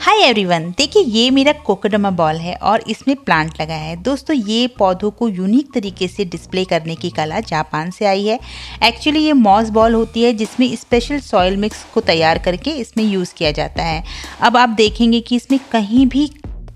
Hi everyone, देखिए ये मेरा कोकोडमा बॉल है और इसमें प्लांट लगा है। दोस्तों ये पौधों को यूनिक तरीके से डिस्प्ले करने की कला जापान से आई है। एक्चुअली ये मॉस बॉल होती है जिसमें स्पेशल सॉइल मिक्स को तैयार करके इसमें यूज़ किया जाता है। अब आप देखेंगे कि इसमें कहीं भी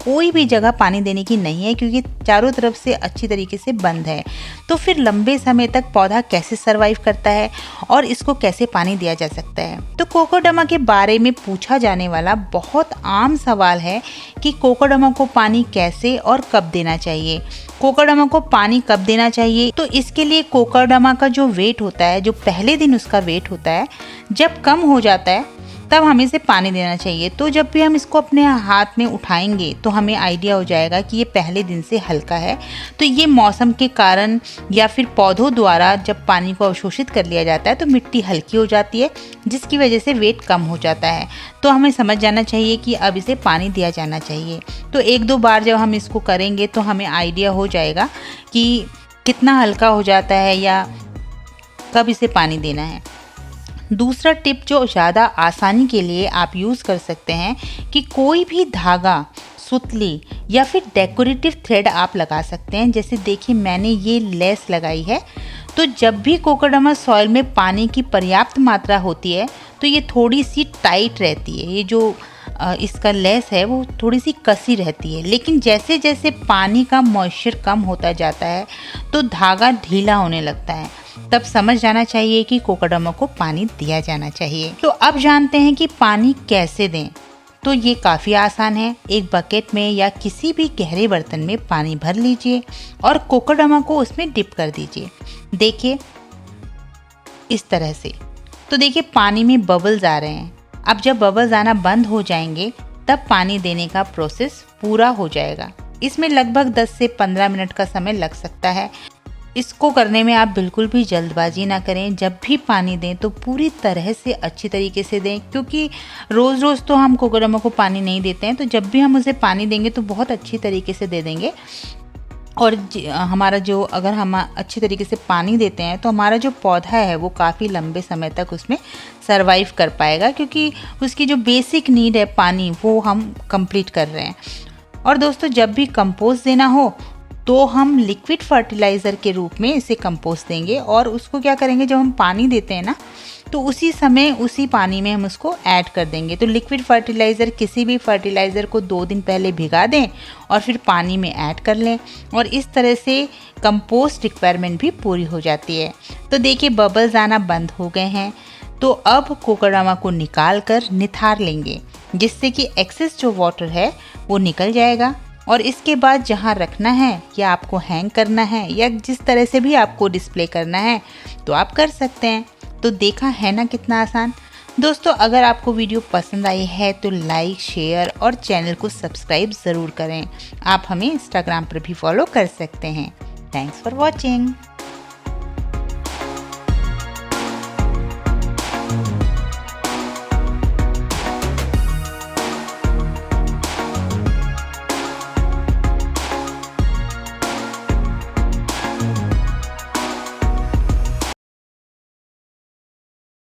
कोई भी जगह पानी देने की नहीं है क्योंकि चारों तरफ से अच्छी तरीके से बंद है। तो फिर लंबे समय तक पौधा कैसे सरवाइव करता है और इसको कैसे पानी दिया जा सकता है। तो कोकोडमा के बारे में पूछा जाने वाला बहुत आम सवाल है कि कोकोडमा को पानी कैसे और कब देना चाहिए। कोकोडमा को पानी कब देना चाहिए, तो इसके लिए कोकोडमा का जो वेट होता है, जो पहले दिन उसका वेट होता है, जब कम हो जाता है तब हमें इसे पानी देना चाहिए। तो जब भी हम इसको अपने हाथ में उठाएंगे तो हमें आइडिया हो जाएगा कि ये पहले दिन से हल्का है। तो ये मौसम के कारण या फिर पौधों द्वारा जब पानी को अवशोषित कर लिया जाता है तो मिट्टी हल्की हो जाती है, जिसकी वजह से वेट कम हो जाता है। तो हमें समझ जाना चाहिए कि अब इसे पानी दिया जाना चाहिए। तो एक दो बार जब हम इसको करेंगे तो हमें आइडिया हो जाएगा कि कितना हल्का हो जाता है या कब इसे पानी देना है। दूसरा टिप जो ज़्यादा आसानी के लिए आप यूज़ कर सकते हैं कि कोई भी धागा, सुतली या फिर डेकोरेटिव थ्रेड आप लगा सकते हैं। जैसे देखिए मैंने ये लेस लगाई है। तो जब भी कोकोडमा सॉइल में पानी की पर्याप्त मात्रा होती है तो ये थोड़ी सी टाइट रहती है। ये जो इसका लेस है वो थोड़ी सी कसी रहती है, लेकिन जैसे जैसे पानी का मॉइस्चर कम होता जाता है तो धागा ढीला होने लगता है। तब समझ जाना चाहिए कि कोकोडमा को पानी दिया जाना चाहिए। तो अब जानते हैं कि पानी कैसे दें। तो ये काफ़ी आसान है। एक बकेट में या किसी भी गहरे बर्तन में पानी भर लीजिए और कोकोडमा को उसमें डिप कर दीजिए। देखिए इस तरह से। तो देखिए पानी में बबल्स आ रहे हैं। अब जब बबल्स आना बंद हो जाएंगे तब पानी देने का प्रोसेस पूरा हो जाएगा। इसमें लगभग 10 से 15 मिनट का समय लग सकता है। इसको करने में आप बिल्कुल भी जल्दबाजी ना करें। जब भी पानी दें तो पूरी तरह से अच्छी तरीके से दें, क्योंकि रोज़ रोज़ तो हम कोकोडमा को पानी नहीं देते हैं। तो जब भी हम उसे पानी देंगे तो बहुत अच्छी तरीके से दे देंगे। और हमारा जो अगर हम अच्छी तरीके से पानी देते हैं तो हमारा जो पौधा है वो काफ़ी लंबे समय तक उसमें सरवाइव कर पाएगा, क्योंकि उसकी जो बेसिक नीड है पानी वो हम कंप्लीट कर रहे हैं। और दोस्तों जब भी कंपोस्ट देना हो तो हम लिक्विड फर्टिलाइज़र के रूप में इसे कंपोस्ट देंगे और उसको क्या करेंगे, जब हम पानी देते हैं ना तो उसी समय उसी पानी में हम उसको ऐड कर देंगे। तो लिक्विड फर्टिलाइज़र, किसी भी फर्टिलाइज़र को 2 दिन पहले भिगा दें और फिर पानी में ऐड कर लें और इस तरह से कंपोस्ट रिक्वायरमेंट भी पूरी हो जाती है। तो देखिए बबल्स आना बंद हो गए हैं। तो अब कोकोडमा को निकाल कर निथार लेंगे, जिससे कि एक्सेस जो वाटर है वो निकल जाएगा। और इसके बाद जहाँ रखना है या आपको हैंग करना है या जिस तरह से भी आपको डिस्प्ले करना है तो आप कर सकते हैं। तो देखा है ना कितना आसान। दोस्तों अगर आपको वीडियो पसंद आई है तो लाइक, शेयर और चैनल को सब्सक्राइब ज़रूर करें। आप हमें इंस्टाग्राम पर भी फॉलो कर सकते हैं। Thanks for watching.